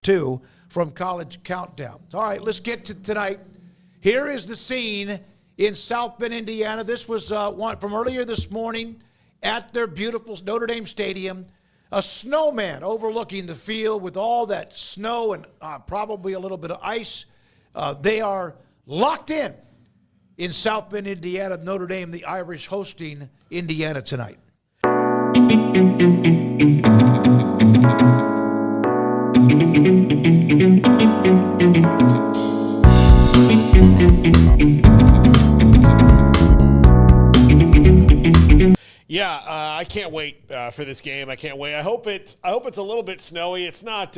too, from College Countdown. All right, let's get to tonight. Here is the scene in South Bend, Indiana. This was one from earlier this morning at their beautiful Notre Dame Stadium. A snowman overlooking the field with all that snow and probably a little bit of ice. They are locked in South Bend, Indiana. Notre Dame, the Irish, hosting Indiana tonight. Yeah, I can't wait for this game. I can't wait. I hope it's a little bit snowy. It's not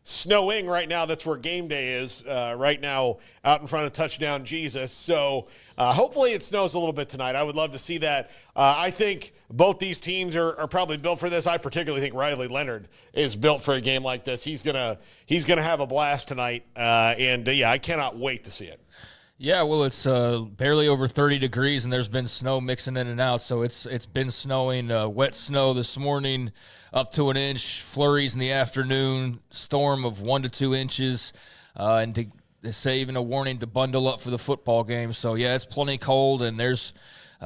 snowing right now. That's where game day is right now out in front of Touchdown Jesus. So hopefully it snows a little bit tonight. I would love to see that. I think both these teams are probably built for this. I particularly think Riley Leonard is built for a game like this. He's gonna have a blast tonight, and I cannot wait to see it. Yeah, well, it's barely over 30 degrees, and there's been snow mixing in and out. So it's been snowing, wet snow this morning, up to an inch, flurries in the afternoon, storm of 1 to 2 inches, and to say even a warning to bundle up for the football game. So, yeah, it's plenty cold, and there's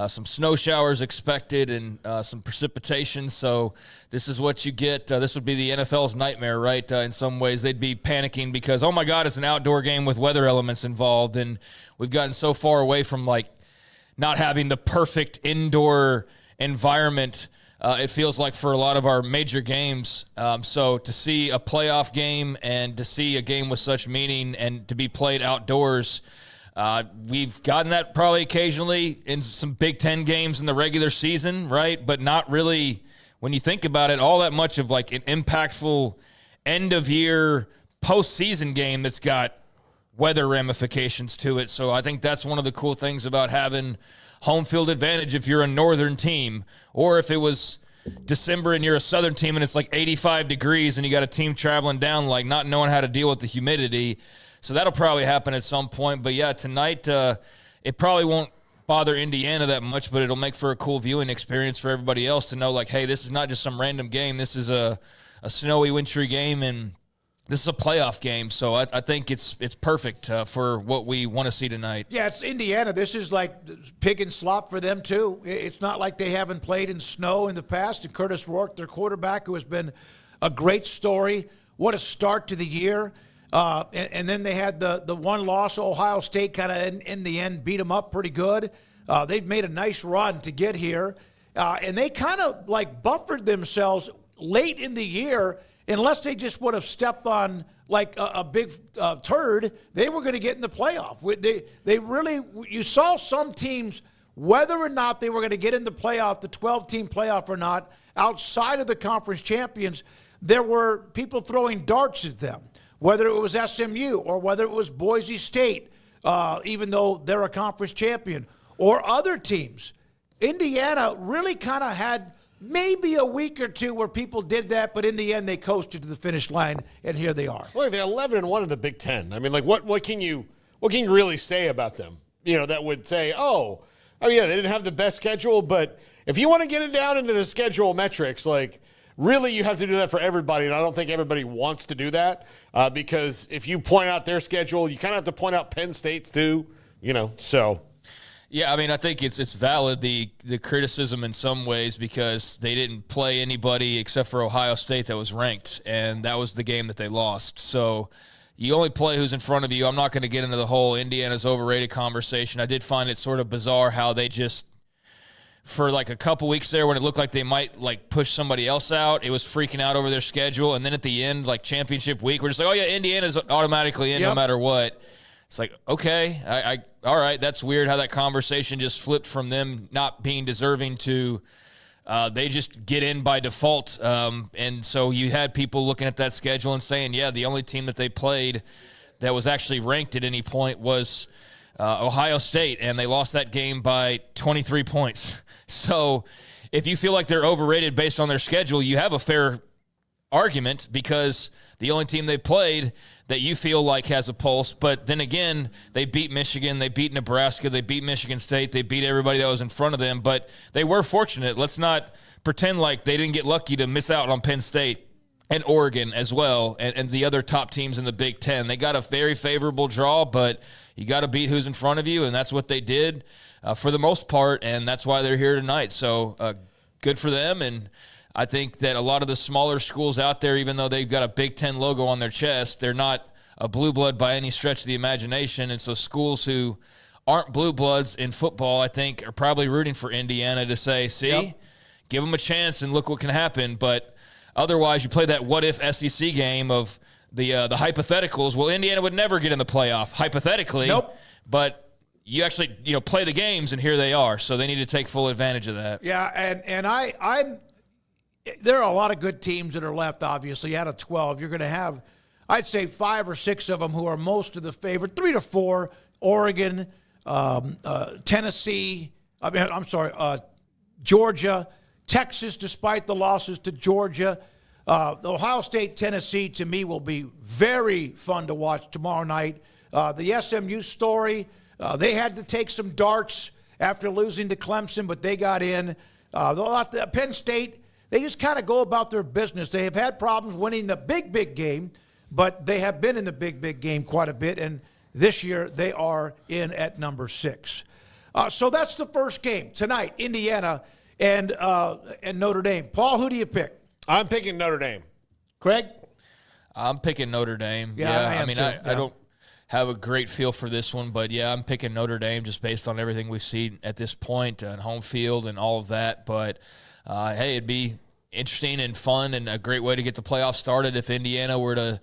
some snow showers expected and some precipitation. So this is what you get. This would be the NFL's nightmare, right? In some ways, they'd be panicking because, oh, my God, it's an outdoor game with weather elements involved. And we've gotten so far away from, not having the perfect indoor environment, it feels like, for a lot of our major games. So to see a playoff game and to see a game with such meaning and to be played outdoors, we've gotten that probably occasionally in some Big Ten games in the regular season, right? But not really, when you think about it, all that much of an impactful end-of-year postseason game that's got weather ramifications to it. So I think that's one of the cool things about having home field advantage if you're a northern team, or if it was December and you're a southern team and it's 85 degrees and you got a team traveling down, not knowing how to deal with the humidity. So that'll probably happen at some point. But, yeah, tonight it probably won't bother Indiana that much, but it'll make for a cool viewing experience for everybody else to know, hey, this is not just some random game. This is a snowy, wintry game, and this is a playoff game. So I think it's perfect for what we want to see tonight. Yeah, it's Indiana. This is like pig and slop for them, too. It's not like they haven't played in snow in the past. And Curtis Rourke, their quarterback, who has been a great story. What a start to the year. And then they had the one loss. Ohio State kind of in the end beat them up pretty good. They've made a nice run to get here. And they kind of buffered themselves late in the year. Unless they just would have stepped on a big turd, they were going to get in the playoff. They really, you saw some teams, whether or not they were going to get in the playoff, the 12-team playoff or not, outside of the conference champions, there were people throwing darts at them. Whether it was SMU or whether it was Boise State, even though they're a conference champion, or other teams. Indiana really kind of had maybe a week or two where people did that, but in the end they coasted to the finish line, and here they are. Look, they're 11-1 in the Big Ten. I mean, what can you really say about them? That would say, yeah, they didn't have the best schedule, but if you want to get it down into the schedule metrics, really, you have to do that for everybody, and I don't think everybody wants to do that because if you point out their schedule, you kind of have to point out Penn State's too, so. Yeah, I think it's valid, the criticism in some ways, because they didn't play anybody except for Ohio State that was ranked, and that was the game that they lost. So you only play who's in front of you. I'm not going to get into the whole Indiana's overrated conversation. I did find it sort of bizarre how they just, for a couple weeks there when it looked like they might push somebody else out, it was freaking out over their schedule. And then at the end, championship week, we're just oh yeah, Indiana's automatically in no matter what. It's okay, all right, that's weird how that conversation just flipped from them not being deserving to they just get in by default. And so you had people looking at that schedule and saying, yeah, the only team that they played that was actually ranked at any point was Ohio State, and they lost that game by 23 points. So if you feel like they're overrated based on their schedule, you have a fair argument because the only team they played that you feel like has a pulse. But then again, they beat Michigan, they beat Nebraska, they beat Michigan State, they beat everybody that was in front of them. But they were fortunate. Let's not pretend like they didn't get lucky to miss out on Penn State and Oregon as well, and the other top teams in the Big Ten. They got a very favorable draw, but you got to beat who's in front of you, and that's what they did for the most part, and that's why they're here tonight. So good for them, and I think that a lot of the smaller schools out there, even though they've got a Big Ten logo on their chest, they're not a blue blood by any stretch of the imagination, and so schools who aren't blue bloods in football, I think, are probably rooting for Indiana to say, see, give them a chance and look what can happen, but otherwise, you play that what-if SEC game of the hypotheticals. Well, Indiana would never get in the playoff, hypothetically. Nope. But you actually, play the games, and here they are. So they need to take full advantage of that. Yeah, and there are a lot of good teams that are left, obviously. Out of 12, you're going to have, I'd say, 5 or 6 of them who are most of the favorite, 3 to 4, Oregon, Tennessee, Georgia, Texas, despite the losses to Georgia. Ohio State, Tennessee, to me, will be very fun to watch tomorrow night. The SMU story, they had to take some darts after losing to Clemson, but they got in. Penn State, they just kind of go about their business. They have had problems winning the big game, but they have been in the big game quite a bit, and this year they are in at number 6. So that's the first game tonight, Indiana and Notre Dame. Paul, who do you pick? I'm picking Notre Dame. Craig? I'm picking Notre Dame. Yeah, I don't have a great feel for this one, but yeah, I'm picking Notre Dame just based on everything we've seen at this point and home field and all of that. But hey, it'd be interesting and fun and a great way to get the playoffs started if Indiana were to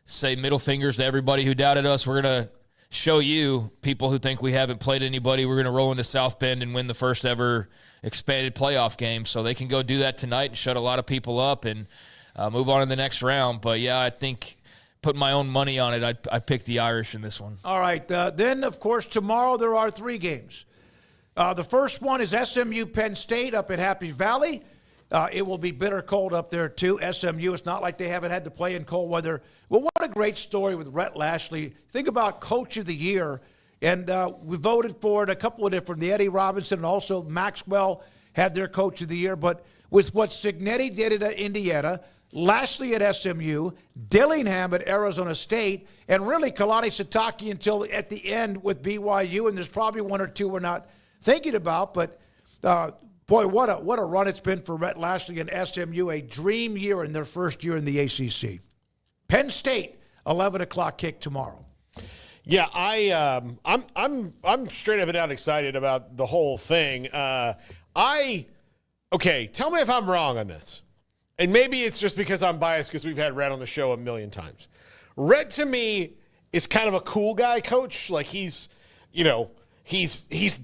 say middle fingers to everybody who doubted us. We're going to show you, people who think we haven't played anybody, we're going to roll into South Bend and win the first ever expanded playoff game. So they can go do that tonight and shut a lot of people up and move on to the next round. But yeah, I think putting my own money on it, I picked the Irish in this one. All right. Then, of course, tomorrow there are 3 games. The first one is SMU Penn State up at Happy Valley. It will be bitter cold up there, too. SMU, it's not like they haven't had to play in cold weather. Well, what a great story with Rhett Lashley. Think about Coach of the Year. And we voted for it, a couple of different. The Eddie Robinson and also Maxwell had their Coach of the Year. But with what Cignetti did at Indiana, Lashley at SMU, Dillingham at Arizona State, and really Kalani Sitake until at the end with BYU. And there's probably 1 or 2 we're not thinking about. But, boy, what a run it's been for Rhett Lashley and SMU. A dream year in their first year in the ACC. Penn State, 11 o'clock kick tomorrow. Yeah, I'm straight up and down excited about the whole thing. Tell me if I'm wrong on this. And maybe it's just because I'm biased because we've had Rhett on the show a million times. Rhett, to me, is kind of a cool guy coach. Like, he's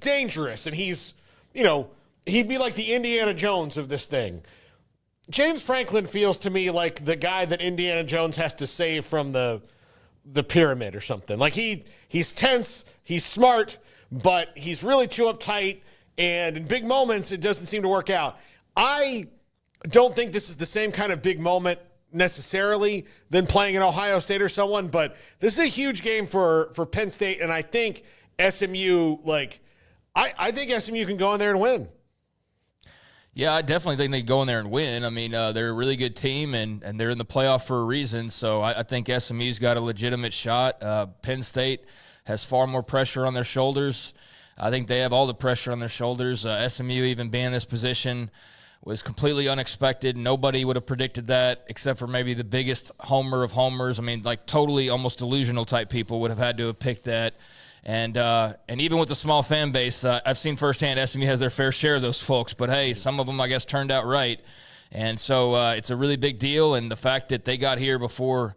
dangerous, and he'd be like the Indiana Jones of this thing. James Franklin feels to me like the guy that Indiana Jones has to save from the pyramid or something. Like, he's tense, he's smart, but he's really too uptight, and in big moments, it doesn't seem to work out. I don't think this is the same kind of big moment necessarily than playing in Ohio State or someone, but this is a huge game for Penn State, and I think SMU, I think SMU can go in there and win. Yeah, I definitely think they go in there and win. I mean, they're a really good team, and they're in the playoff for a reason. So I think SMU's got a legitimate shot. Penn State has far more pressure on their shoulders. I think they have all the pressure on their shoulders. SMU even being in this position was completely unexpected. Nobody would have predicted that except for maybe the biggest homer of homers. I mean, totally almost delusional type people would have had to have picked that. And even with the small fan base, I've seen firsthand SMU has their fair share of those folks. But, hey, some of them, I guess, turned out right. And so it's a really big deal. And the fact that they got here before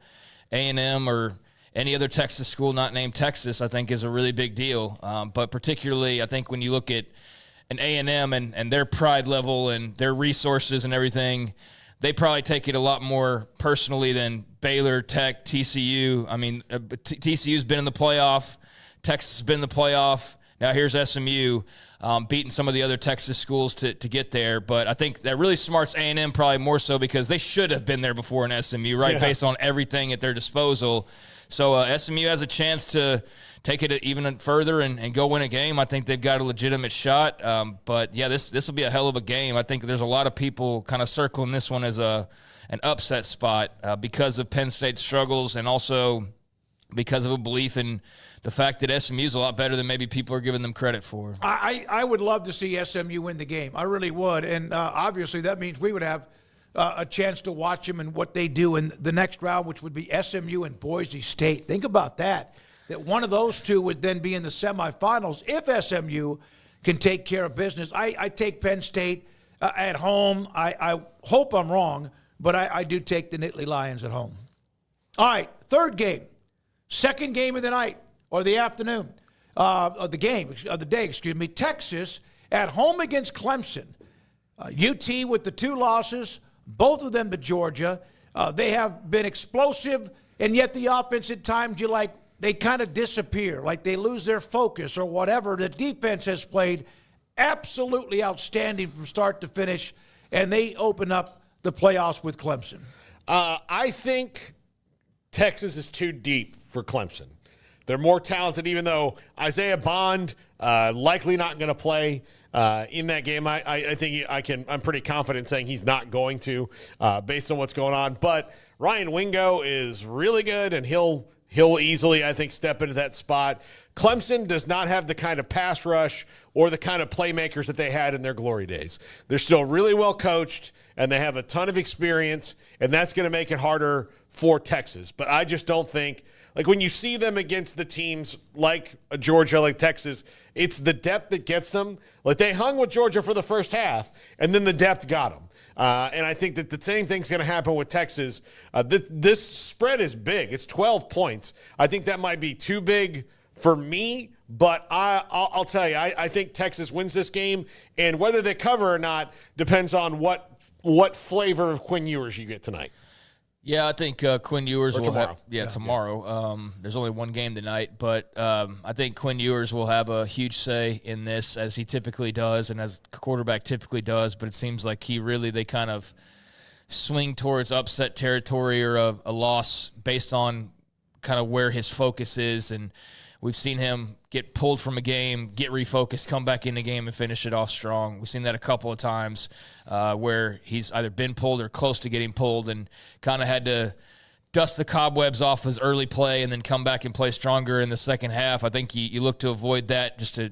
A&M or any other Texas school not named Texas, I think, is a really big deal. But particularly, I think when you look at an A&M and their pride level and their resources and everything, they probably take it a lot more personally than Baylor, Tech, TCU. I mean, TCU's been in the playoff. Texas has been in the playoff. Now here's SMU beating some of the other Texas schools to get there. But I think that really smarts A&M probably more so because they should have been there before in SMU, right, based on everything at their disposal. So SMU has a chance to take it even further and go win a game. I think they've got a legitimate shot. But, yeah, this will be a hell of a game. I think there's a lot of people kind of circling this one as a an upset spot because of Penn State's struggles and also because of a belief in the fact that SMU is a lot better than maybe people are giving them credit for. I would love to see SMU win the game. I really would. And obviously that means we would have a chance to watch them and what they do in the next round, which would be SMU and Boise State. Think about that one of those two would then be in the semifinals if SMU can take care of business. I take Penn State at home. I hope I'm wrong, but I do take the Nittany Lions at home. All right, third game. Second game of the night or the afternoon of the day, Texas at home against Clemson. UT with the 2 losses, both of them to Georgia. They have been explosive, and yet the offense at times they kind of disappear, like they lose their focus or whatever. The defense has played absolutely outstanding from start to finish, and they open up the playoffs with Clemson. I think Texas is too deep for Clemson. They're more talented, even though Isaiah Bond likely not going to play in that game. I think I'm pretty confident saying he's not going to, based on what's going on. But Ryan Wingo is really good, and he'll easily, I think, step into that spot. Clemson does not have the kind of pass rush or the kind of playmakers that they had in their glory days. They're still really well coached, and they have a ton of experience, and that's going to make it harder for Texas. But I just don't think, like when you see them against the teams like Georgia, like Texas, it's the depth that gets them. Like they hung with Georgia for the first half, and then the depth got them. And I think that the same thing's going to happen with Texas. This spread is big. It's 12 points. I think that might be too big for me, but I'll tell you, I think Texas wins this game, and whether they cover or not depends on what flavor of Quinn Ewers you get tonight. Yeah, I think Quinn Ewers will tomorrow. have tomorrow. There's only one game tonight, but I think Quinn Ewers will have a huge say in this, as he typically does and as a quarterback typically does, but it seems like they kind of swing towards upset territory or a loss based on kind of where his focus is, and we've seen him get pulled from a game, get refocused, come back in the game, and finish it off strong. We've seen that a couple of times where he's either been pulled or close to getting pulled and kind of had to dust the cobwebs off his early play and then come back and play stronger in the second half. I think you look to avoid that, just to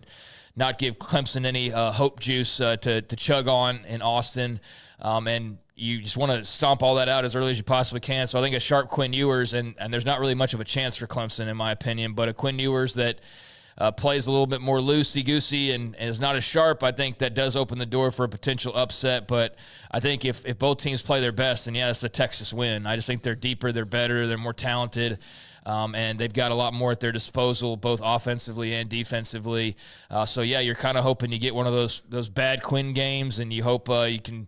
not give Clemson any hope juice to chug on in Austin. And you just want to stomp all that out as early as you possibly can. So I think a sharp Quinn Ewers, and there's not really much of a chance for Clemson in my opinion, but a Quinn Ewers that plays a little bit more loosey-goosey and is not as sharp, I think that does open the door for a potential upset. But I think if both teams play their best, then yeah, it's a Texas win. I just think they're deeper, they're better, they're more talented, and they've got a lot more at their disposal, both offensively and defensively. So yeah, you're kind of hoping you get one of those bad Quinn games, and you hope you can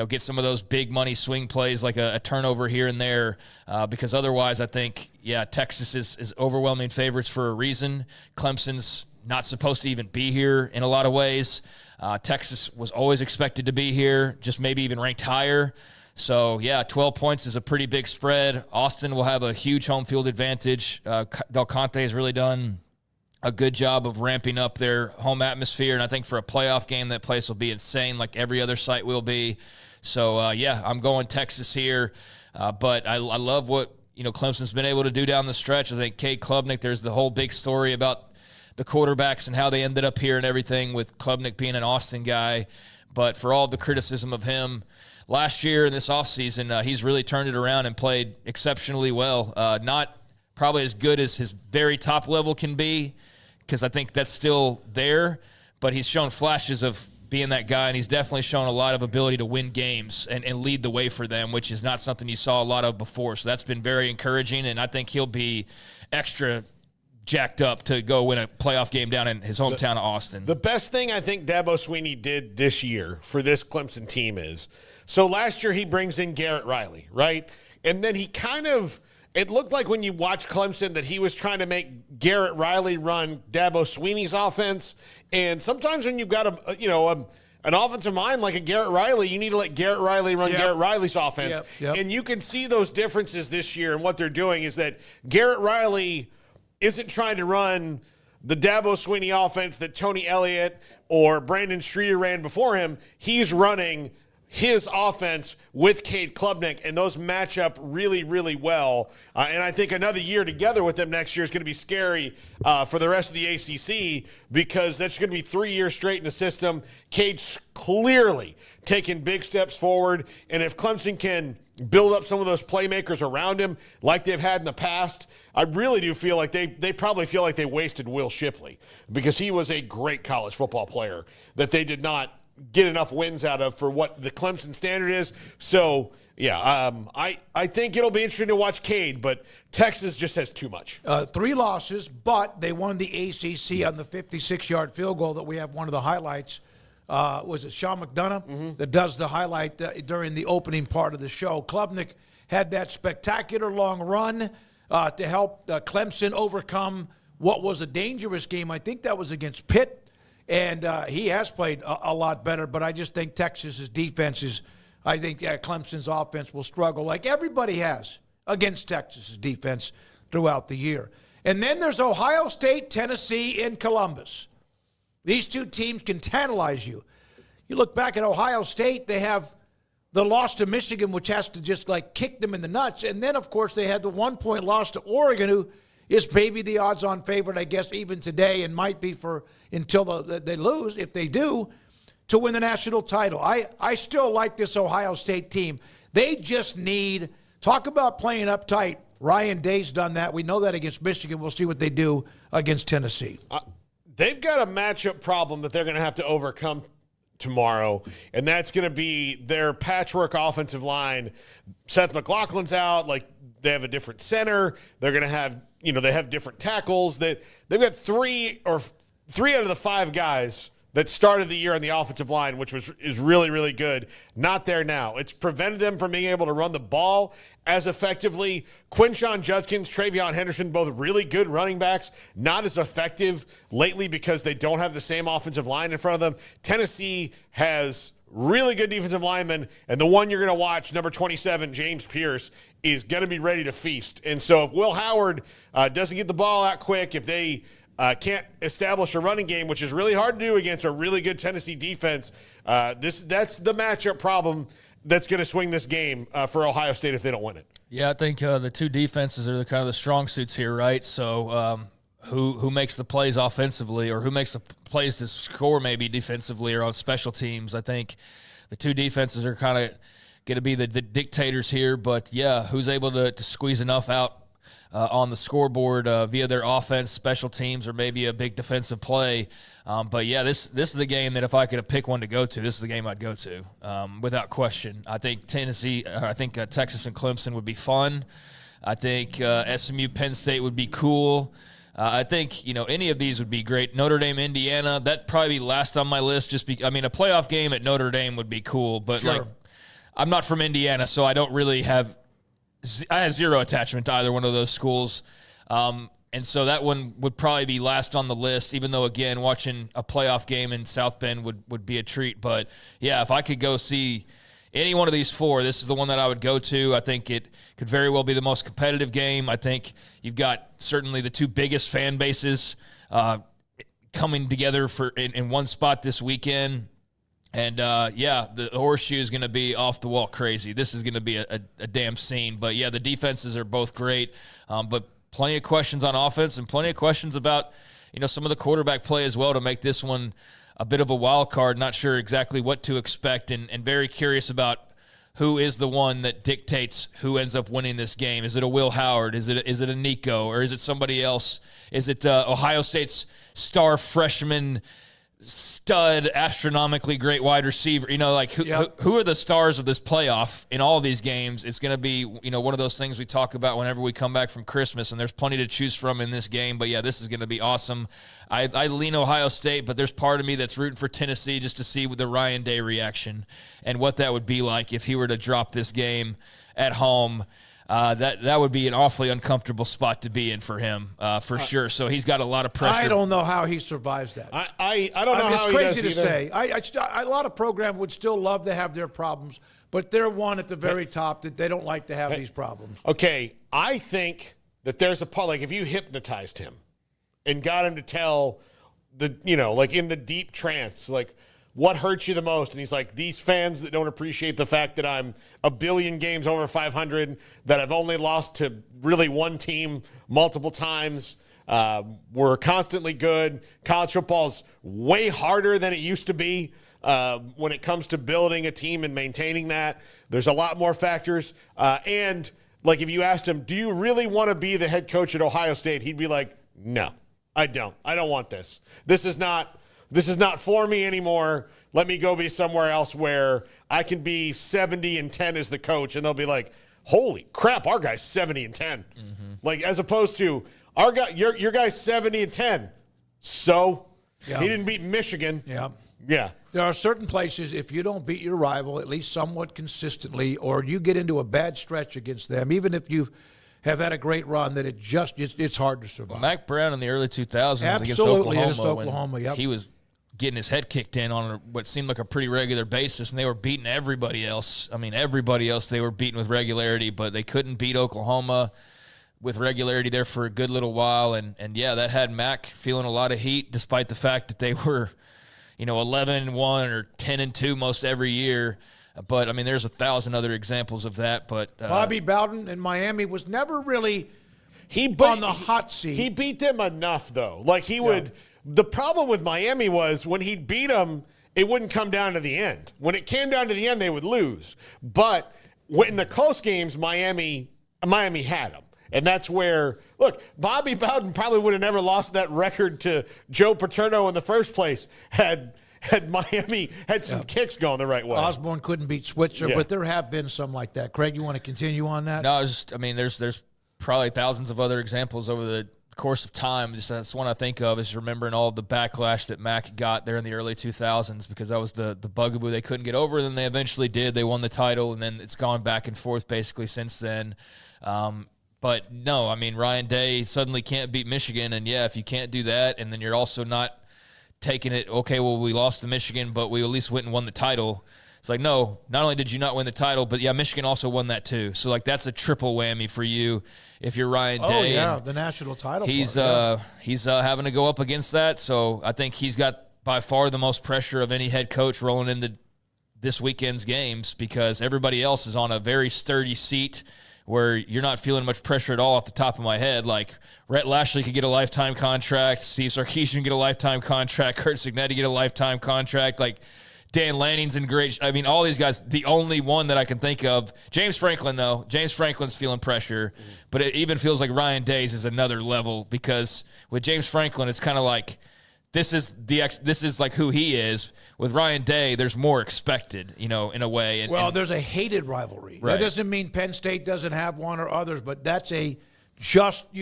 get some of those big money swing plays like a turnover here and there, because otherwise I think, yeah, Texas is overwhelming favorites for a reason. Clemson's not supposed to even be here in a lot of ways. Texas was always expected to be here, just maybe even ranked higher. So, yeah, 12 points is a pretty big spread. Austin will have a huge home field advantage. Del Conte has really done a good job of ramping up their home atmosphere, and I think for a playoff game, that place will be insane like every other site will be. So, yeah, I'm going Texas here, but I love what Clemson's been able to do down the stretch. I think Cade Klubnik, there's the whole big story about the quarterbacks and how they ended up here and everything, with Klubnik being an Austin guy. But for all the criticism of him last year and this offseason, he's really turned it around and played exceptionally well. Not probably as good as his very top level can be, because I think that's still there, but he's shown flashes of being that guy, and he's definitely shown a lot of ability to win games and lead the way for them, which is not something you saw a lot of before. So that's been very encouraging, and I think he'll be extra jacked up to go win a playoff game down in his hometown of Austin. The best thing I think Dabo Swinney did this year for this Clemson team is, so last year he brings in Garrett Riley, right? And then he kind of, it looked like when you watch Clemson that he was trying to make Garrett Riley run Dabo Swinney's offense. And sometimes when you've got an offensive mind like a Garrett Riley, you need to let Garrett Riley run Garrett Riley's offense. Yep. And you can see those differences this year. And what they're doing is that Garrett Riley isn't trying to run the Dabo Swinney offense that Tony Elliott or Brandon Streeter ran before him. He's running his offense with Cade Klubnik, and those match up really, really well. And I think another year together with them next year is going to be scary for the rest of the ACC, because that's going to be 3 years straight in the system. Cade's clearly taking big steps forward, and if Clemson can build up some of those playmakers around him like they've had in the past, I really do feel like they probably feel like they wasted Will Shipley, because he was a great college football player that they did not get enough wins out of for what the Clemson standard is. So, yeah, I think it'll be interesting to watch Cade, but Texas just has too much. 3 losses, but they won the ACC on the 56-yard field goal that we have one of the highlights. Was it Sean McDonough that does the highlight during the opening part of the show? Klubnik had that spectacular long run to help Clemson overcome what was a dangerous game. I think that was against Pitt. And he has played a lot better, but I just think Texas's defense is – I think Clemson's offense will struggle like everybody has against Texas's defense throughout the year. And then there's Ohio State, Tennessee, and Columbus. These 2 teams can tantalize you. You look back at Ohio State, they have the loss to Michigan, which has to just like kick them in the nuts. And then, of course, they had the 1-point loss to Oregon, who is maybe the odds-on favorite, I guess, even today, and might be for until they lose, if they do, to win the national title. I still like this Ohio State team. They just need – talk about playing uptight. Ryan Day's done that. We know that against Michigan. We'll see what they do against Tennessee. They've got a matchup problem that they're going to have to overcome tomorrow, and that's going to be their patchwork offensive line. Seth McLaughlin's out. Like, they have a different center. They're going to have – they have different tackles. They've got 3 out of the 5 guys that started the year on the offensive line, which is really, really good. Not there now. It's prevented them from being able to run the ball as effectively. Quinshon Judkins, Travion Henderson, both really good running backs, not as effective lately because they don't have the same offensive line in front of them. Tennessee has really good defensive linemen, and the one you're going to watch, number 27, James Pierce, is going to be ready to feast. And so if Will Howard doesn't get the ball out quick, if they can't establish a running game, which is really hard to do against a really good Tennessee defense, that's the matchup problem that's going to swing this game for Ohio State if they don't win it. Yeah, I think the 2 defenses are kind of the strong suits here, right? So who makes the plays offensively, or who makes the plays to score maybe defensively or on special teams? I think the 2 defenses are kind of going to be the dictators here. But, yeah, who's able to squeeze enough out on the scoreboard via their offense, special teams, or maybe a big defensive play. But, yeah, this is the game that if I could pick one to go to, this is the game I'd go to without question. I think Texas and Clemson would be fun. I think SMU, Penn State would be cool. I think, any of these would be great. Notre Dame, Indiana, that'd probably be last on my list. A playoff game at Notre Dame would be cool. But, sure. I'm not from Indiana, so I don't really have – I have zero attachment to either one of those schools. And so that one would probably be last on the list, even though, again, watching a playoff game in South Bend would be a treat. But, yeah, if I could go see any one of these 4, this is the one that I would go to. I think it could very well be the most competitive game. I think you've got certainly the 2 biggest fan bases coming together in one spot this weekend. And, the horseshoe is going to be off-the-wall crazy. This is going to be a damn scene. But, yeah, the defenses are both great. But plenty of questions on offense and plenty of questions about, some of the quarterback play as well to make this one a bit of a wild card. Not sure exactly what to expect and very curious about who is the one that dictates who ends up winning this game. Is it a Will Howard? Is it a Nico? Or is it somebody else? Is it Ohio State's star freshman stud, astronomically great wide receiver? Who are the stars of this playoff in all of these games? It's going to be, one of those things we talk about whenever we come back from Christmas, and there's plenty to choose from in this game. But, yeah, this is going to be awesome. I lean Ohio State, but there's part of me that's rooting for Tennessee just to see the Ryan Day reaction and what that would be like if he were to drop this game at home. That would be an awfully uncomfortable spot to be in for him, for sure. So he's got a lot of pressure. I don't know how he survives that. I don't know how he does either. It's crazy to say. A lot of programs would still love to have their problems, but they're one at the very top that they don't like to have these problems. Okay, I think that there's a part, like if you hypnotized him and got him to tell in the deep trance, like, what hurts you the most? And he's like, these fans that don't appreciate the fact that I'm a billion games over 500, that I've only lost to really one team multiple times. We're constantly good. College football's way harder than it used to be when it comes to building a team and maintaining that. There's a lot more factors. And like if you asked him, do you really want to be the head coach at Ohio State? He'd be like, no, I don't. I don't want this. This is not for me anymore. Let me go be somewhere else where I can be 70-10 as the coach. And they'll be like, holy crap, our guy's 70-10. Mm-hmm. Like, as opposed to our guy, your guy's 70-10. So he didn't beat Michigan. Yeah. There are certain places, if you don't beat your rival at least somewhat consistently, or you get into a bad stretch against them, even if you have had a great run, that it's hard to survive. Mack Brown in the early 2000s Absolutely, against Oklahoma. Yep. He was getting his head kicked in on what seemed like a pretty regular basis, and they were beating everybody else. I mean, everybody else they were beating with regularity, but they couldn't beat Oklahoma with regularity there for a good little while. And that had Mack feeling a lot of heat, despite the fact that they were, 11-1 or 10-2 most every year. But, I mean, there's 1,000 other examples of that. But Bobby Bowden in Miami was never really on the hot seat. He beat them enough, though. Like, he would – the problem with Miami was when he'd beat them, it wouldn't come down to the end. When it came down to the end, they would lose. But in the close games, Miami had them. And that's where, look, Bobby Bowden probably would have never lost that record to Joe Paterno in the first place had Miami had some kicks going the right way. Osborne couldn't beat Switzer, but there have been some like that. Craig, you want to continue on that? No, there's probably thousands of other examples over the course of time. Just that's one I think of is remembering all the backlash that Mack got there in the early 2000s, because that was the bugaboo they couldn't get over. Then they eventually did. They won the title, and then it's gone back and forth basically since then. But no, I mean, Ryan Day suddenly can't beat Michigan. And, if you can't do that, and then you're also not taking it, okay, well, we lost to Michigan, but we at least went and won the title. It's like, no, not only did you not win the title, but, Michigan also won that too. So, that's a triple whammy for you if you're Ryan Day. Oh, yeah, the national title. He's having to go up against that. So I think he's got by far the most pressure of any head coach rolling into this weekend's games, because everybody else is on a very sturdy seat where you're not feeling much pressure at all off the top of my head. Like, Rhett Lashley could get a lifetime contract. Steve Sarkisian could get a lifetime contract. Kurt Signetti get a lifetime contract. Like, Dan Lanning's in great – I mean, all these guys, the only one that I can think of – James Franklin, though. James Franklin's feeling pressure. But it even feels like Ryan Day's is another level, because with James Franklin, it's kind of like this is like who he is. With Ryan Day, there's more expected, in a way. And there's a hated rivalry. Right. That doesn't mean Penn State doesn't have one or others, but that's you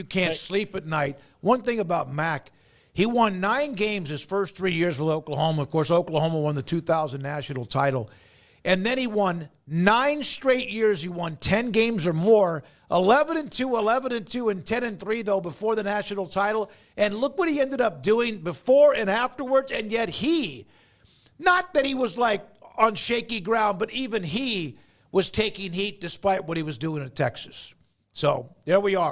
can't sleep at night. One thing about Mack, he won 9 games his first 3 years with Oklahoma. Of course, Oklahoma won the 2000 national title. And then he won 9 straight years. He won 10 games or more, 11-2, 11-2, and 10-3, though, before the national title. And look what he ended up doing before and afterwards. And yet not that he was like on shaky ground, but even he was taking heat despite what he was doing in Texas. So there we are.